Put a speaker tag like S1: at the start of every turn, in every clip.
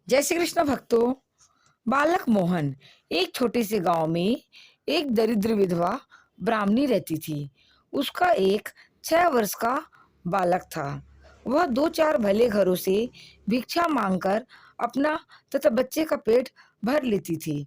S1: जय श्री कृष्ण भक्तों। बालक मोहन एक छोटे से गांव में एक दरिद्र विधवा ब्राह्मणी रहती थी। उसका एक 6 वर्ष का बालक था। वह दो चार भले घरों से भिक्षा मांगकर अपना तथा बच्चे का पेट भर लेती थी।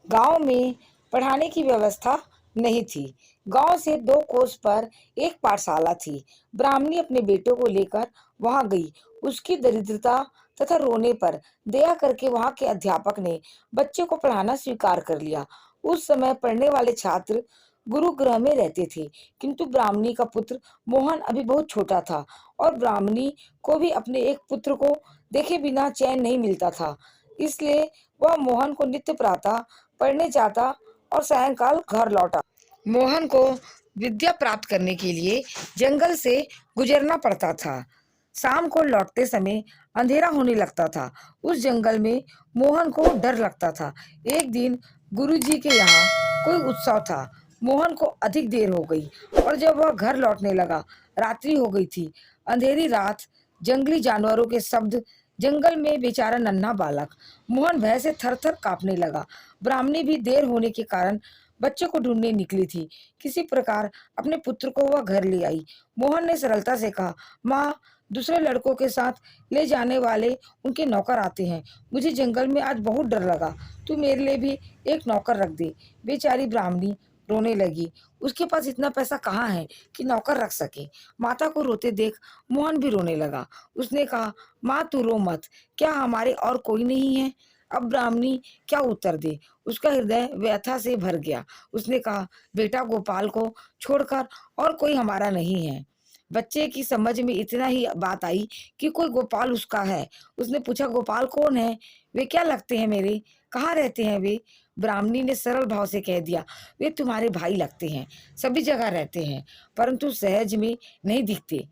S1: गांव में पढ़ाने की व्यवस्था नहीं थी। गांव से 2 कोस पर एक पाठशाला थी। ब्राह्मणी अपने बेटों को लेकर वहां गई। उसकी दरिद्रता तथा रोने पर दया करके वहां के अध्यापक ने बच्चे को पढ़ाना स्वीकार कर लिया। उस समय पढ़ने वाले छात्र गुरुगृह में रहते थे, किंतु ब्राह्मणी का पुत्र मोहन अभी बहुत छोटा था और ब्राह्मणी को भी अपने एक पुत्र को देखे बिना चैन नहीं मिलता था। इसलिए वह मोहन को नित्य प्रातः पढ़ने जाता और सायंकाल घर लौटा। मोहन को विद्या प्राप्त करने के लिए जंगल से गुजरना पड़ता था। शाम को लौटते समय अंधेरा होने लगता था। उस जंगल में मोहन को डर लगता था। एक दिन गुरुजी के यहाँ कोई उत्सव था। मोहन को अधिक देर हो गई और जब वह घर लौटने लगा, रात्रि हो गई थी। अंधेरी रात, जंगली जानवरों के शब्द, जंगल में बेचारा नन्हा बालक। मोहन भय से थर थर कांपने लगा। ब्राह्मणी भी देर होने के कारण बच्चे को ढूंढने निकली थी। किसी प्रकार अपने पुत्र को वह घर ले आई। मोहन ने सरलता से कहा, माँ, दूसरे लड़कों के साथ ले जाने वाले उनके नौकर आते हैं। मुझे जंगल में आज बहुत डर लगा। तू मेरे लिए भी एक नौकर रख दे। बेचारी ब्राह्मणी रोने लगी। उसके पास इतना पैसा कहाँ है कि नौकर रख सके। माता को रोते देख मोहन भी रोने लगा। उसने कहा, माँ तू रो मत, क्या हमारे और कोई नहीं है? अब ब्राह्मणी क्या उत्तर दे। उसका हृदय व्यथा से भर गया। उसने कहा, बेटा, गोपाल को छोड़कर और कोई हमारा नहीं है। बच्चे की समझ में इतना ही बात आई कि कोई गोपाल उसका है। उसने पूछा, गोपाल कौन है? वे क्या लगते हैं मेरे? कहाँ रहते हैं वे? ब्राह्मणी ने सरल भाव से कह दिया, वे तुम्हारे भाई लगते हैं। सभी जगह रहते हैं, परंतु सहज में नहीं दिखते।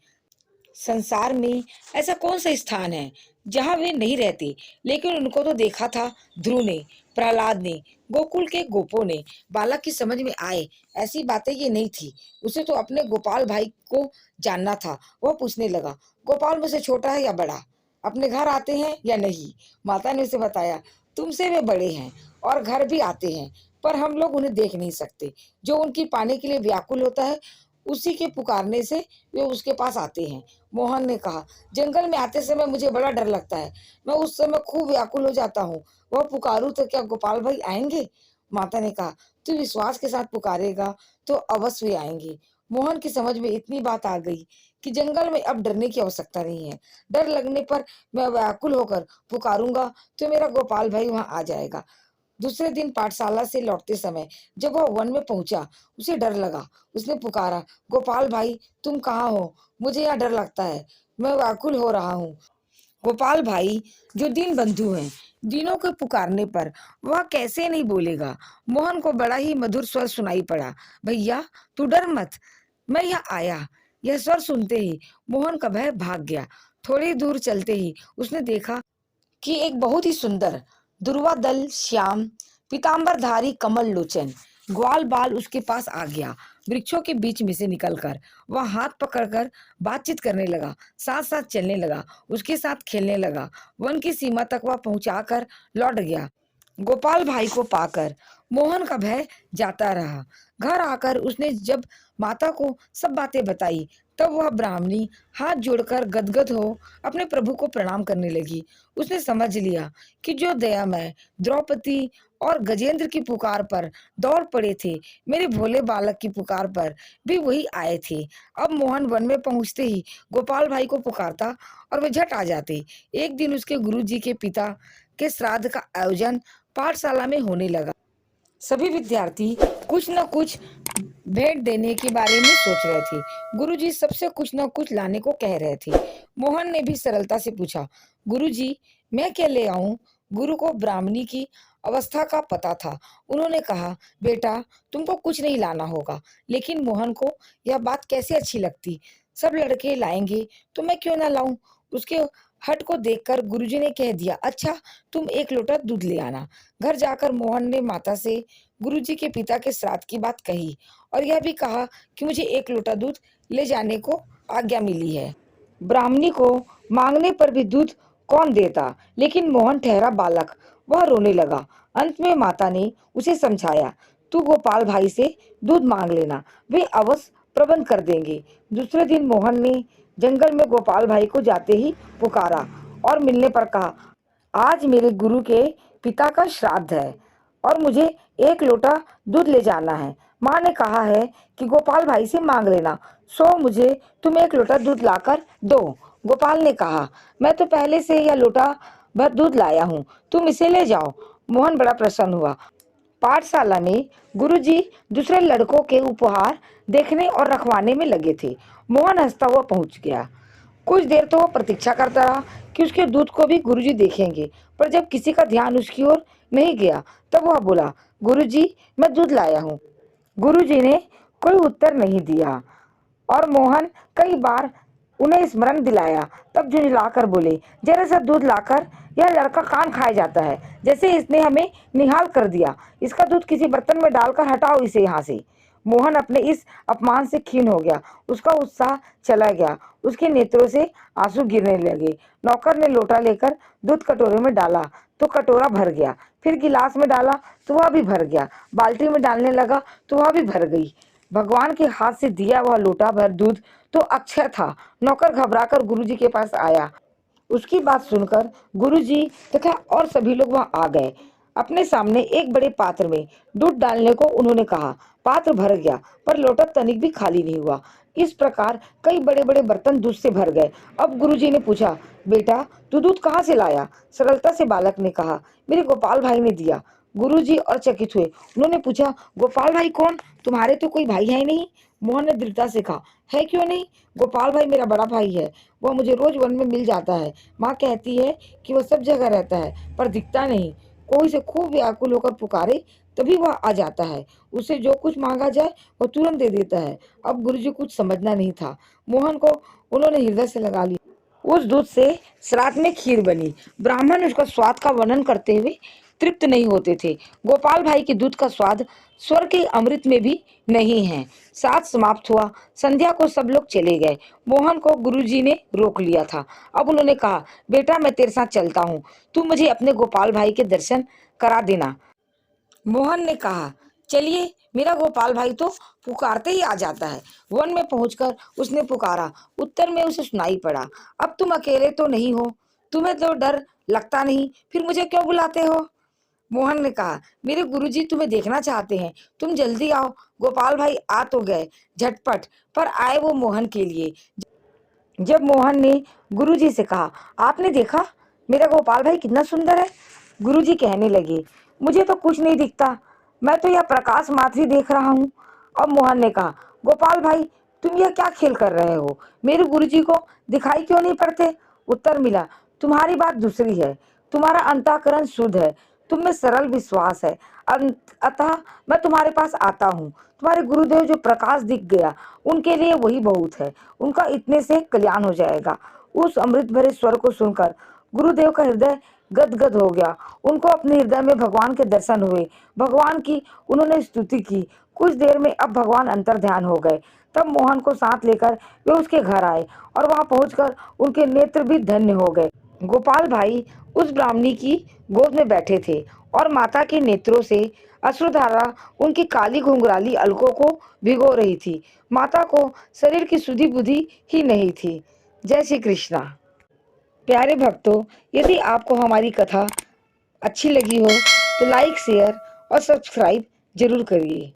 S1: संसार में ऐसा कौन सा स्थान है जहां वे नहीं रहते? लेकिन उनको तो देखा था ध्रुव ने, प्रहलाद ने, गोकुल के गोपों ने। बालक की समझ में आए ऐसी बातें ये नहीं थी। उसे तो अपने गोपाल भाई को जानना था। वह पूछने लगा, गोपाल मुझसे छोटा है या बड़ा? अपने घर आते हैं या नहीं? माता ने उसे बताया, तुमसे वे बड़े हैं और घर भी आते हैं, पर हम लोग उन्हें देख नहीं सकते। जो उनकी पाने के लिए व्याकुल होता है, उसी के पुकारने से वे उसके पास आते हैं। मोहन ने कहा, जंगल में आते समय मुझे बड़ा डर लगता है। मैं उस समय खूब व्याकुल हो जाता हूँ। वह पुकारूं तो क्या गोपाल भाई आएंगे? माता ने कहा, तू विश्वास के साथ पुकारेगा तो अवश्य वे आएंगे। मोहन की समझ में इतनी बात आ गई कि जंगल में अब डरने की आवश्यकता नहीं है। डर लगने पर मैं व्याकुल होकर पुकारूंगा तो मेरा गोपाल भाई वहां आ जाएगा। दूसरे दिन पाठशाला से लौटते समय जब वह वन में पहुंचा, उसे डर लगा। उसने पुकारा, गोपाल भाई, तुम कहाँ हो? मुझे यहाँ डर लगता है, मैं व्याकुल हो रहा हूँ। गोपाल भाई जो दीन बंधु हैं, दीनों के पुकारने पर वह कैसे नहीं बोलेगा। मोहन को बड़ा ही मधुर स्वर सुनाई पड़ा, भैया तू डर मत, मैं यहाँ आया। यह स्वर सुनते ही मोहन का भय भाग गया। थोड़ी दूर चलते ही उसने देखा कि एक बहुत ही सुंदर दुर्वादल श्याम पीतांबरधारी कमल लोचन ग्वाल बाल उसके पास आ गया। वृक्षों के बीच में से निकलकर वह हाथ पकड़कर बातचीत करने लगा, साथ साथ चलने लगा, उसके साथ खेलने लगा। वन की सीमा तक वह पहुंचाकर लौट गया। गोपाल भाई को पाकर मोहन का भय जाता रहा। घर आकर उसने जब माता को सब बातें बताई, तब वह ब्राह्मणी हाथ जोड़कर गदगद हो अपने प्रभु को प्रणाम करने लगी। उसने समझ लिया कि जो दयामय द्रौपदी और गजेंद्र की पुकार पर दौड़ पड़े थे, मेरे भोले बालक की पुकार पर भी वही आए थे। अब मोहन वन में पहुंचते ही गोपाल भाई को पुकारता और वे झट आ जाते। एक दिन उसके गुरुजी के पिता के श्राद्ध का आयोजन पाठशाला में होने लगा। सभी विद्यार्थी कुछ न कुछ भेंट देने के बारे में सोच रहे थे। गुरुजी सबसे कुछ न कुछ लाने को कह रहे थे। मोहन ने भी सरलता से पूछा, गुरुजी मैं क्या ले आऊं? गुरु को ब्राह्मणी की अवस्था का पता था। उन्होंने कहा, बेटा तुमको कुछ नहीं लाना होगा। लेकिन मोहन को यह बात कैसे अच्छी लगती। सब लड़के लाएंगे तो मैं क्यों ना लाऊं? उसके हट को देखकर गुरुजी ने कह दिया, अच्छा तुम एक लोटा दूध ले आना। घर जाकर मोहन ने माता से गुरुजी के पिता के श्राद्ध की बात कही और यह भी कहा कि मुझे एक लोटा दूध ले जाने को आज्ञा मिली है। ब्राह्मणी को मांगने पर भी दूध कौन देता। लेकिन मोहन ठहरा बालक, वह रोने लगा। अंत में माता ने उसे समझाया, तू गोपाल भाई से दूध मांग लेना, वे अवश्य प्रबंध कर देंगे। दूसरे दिन मोहन ने जंगल में गोपाल भाई को जाते ही पुकारा और मिलने पर कहा, आज मेरे गुरु के पिता का श्राद्ध है और मुझे 1 लोटा दूध ले जाना है। माँ ने कहा है कि गोपाल भाई से मांग लेना, सो मुझे तुम 1 लोटा दूध लाकर दो। गोपाल ने कहा, मैं तो पहले से यह लोटा भर दूध लाया हूँ, तुम इसे ले जाओ। मोहन बड़ा प्रसन्न हुआ। पाठशाला में गुरुजी दूसरे लड़कों के उपहार देखने और रखवाने में लगे थे। मोहन हंसता हुआ पहुंच गया। कुछ देर तो वो प्रतीक्षा करता रहा कि उसके दूध को भी गुरुजी देखेंगे, पर जब किसी का ध्यान उसकी ओर नहीं गया तब वह बोला, गुरुजी मैं दूध लाया हूँ। गुरुजी ने कोई उत्तर नहीं दिया और मोहन कई बार उन्हें स्मरण दिलाया, तब झुंझलाकर बोले, जरा सा दूध लाकर, यह लड़का कान खाए जाता है, जैसे इसने हमें निहाल कर दिया। इसका दूध किसी बर्तन में डालकर हटाओ इसे यहाँ से। मोहन अपने इस अपमान से खीन हो गया, उसका उत्साह चला गया, उसके नेत्रों से आंसू गिरने लगे। नौकर ने लोटा लेकर दूध कटोरे में डाला तो कटोरा भर गया, फिर गिलास में डाला तो वह भी भर गया, बाल्टी में डालने लगा तो वह भी भर गई। भगवान के हाथ से दिया वह लोटा भर दूध तो अक्षय था। नौकर घबराकर गुरुजी के पास आया। उसकी बात सुनकर गुरुजी तथा और सभी लोग वहां आ गए। अपने सामने एक बड़े पात्र में दूध डालने को उन्होंने कहा। पात्र भर गया, पर लोटा तनिक भी खाली नहीं हुआ। इस प्रकार कई बड़े बड़े बर्तन दूध से भर गए। अब गुरुजी ने पूछा, बेटा तू दूध कहाँ से लाया? सरलता से बालक ने कहा, मेरे गोपाल भाई ने दिया। गुरुजी और चकित हुए। उन्होंने पूछा, गोपाल भाई कौन? तुम्हारे तो कोई भाई है नहीं। मोहन ने दृढ़ता से कहा, है क्यों नहीं, गोपाल भाई मेरा बड़ा भाई है, वह मुझे रोज वन में मिल जाता है। माँ कहती है कि वह सब जगह रहता है पर दिखता नहीं, कोई से खूब व्याकुल होकर पुकारे तभी वह आ जाता है। उसे जो कुछ मांगा जाए वह तुरंत दे देता है। अब गुरुजी कुछ समझना नहीं था। मोहन को उन्होंने हृदय से लगा लिया। उस दूध से श्राद्ध में खीर बनी। ब्राह्मण उसका स्वाद का वर्णन करते हुए तृप्त नहीं होते थे। गोपाल भाई के दूध का स्वाद स्वर्ग के अमृत में भी नहीं है। श्राद्ध समाप्त हुआ। संध्या को सब लोग चले गए। मोहन को गुरुजी ने रोक लिया था। अब उन्होंने कहा, बेटा मैं तेरे साथ चलता हूँ, तू मुझे अपने गोपाल भाई के दर्शन करा देना। मोहन ने कहा, चलिए, मेरा गोपाल भाई तो पुकारते ही आ जाता है। वन में पहुंचकर उसने पुकारा। उत्तर में उसे सुनाई पड़ा, अब तुम अकेले तो नहीं हो, तुम्हें तो डर लगता नहीं, फिर मुझे क्यों बुलाते हो? मोहन ने कहा, मेरे गुरुजी तुम्हें देखना चाहते हैं, तुम जल्दी आओ। गोपाल भाई आ तो गए झटपट, पर आए वो मोहन के लिए। जब मोहन ने गुरुजी से कहा, आपने देखा मेरा गोपाल भाई कितना सुंदर है? गुरुजी कहने लगे, मुझे तो कुछ नहीं दिखता, मैं तो यह प्रकाश मात्र ही देख रहा हूँ। अब मोहन ने कहा, गोपाल भाई तुम यह क्या खेल कर रहे हो? मेरे गुरुजी को दिखाई क्यों नहीं पड़ते? उत्तर मिला, तुम्हारी बात दूसरी है, तुम्हारा अंतःकरण शुद्ध है, तुम में सरल विश्वास है, अतः मैं तुम्हारे पास आता हूँ। तुम्हारे गुरुदेव जो प्रकाश दिख गया, उनके लिए वही बहुत है, उनका इतने से कल्याण हो जाएगा। उस अमृत भरे स्वर को सुनकर गुरुदेव का हृदय गदगद हो गया। उनको अपने हृदय में भगवान के दर्शन हुए। भगवान की उन्होंने स्तुति की। कुछ देर में अब भगवान अंतर ध्यान हो गए। तब मोहन को साथ लेकर वे उसके घर आए और वहां पहुंचकर उनके नेत्र भी धन्य हो गए। गोपाल भाई उस ब्राह्मणी की गोद में बैठे थे और माता के नेत्रों से अश्रुधारा उनकी काली घुंघराली अलकों को भिगो रही थी। माता को शरीर की सुधि बुद्धि ही नहीं थी। जय श्री कृष्णा। प्यारे भक्तों, यदि आपको हमारी कथा अच्छी लगी हो तो लाइक, शेयर और सब्सक्राइब जरूर करिए।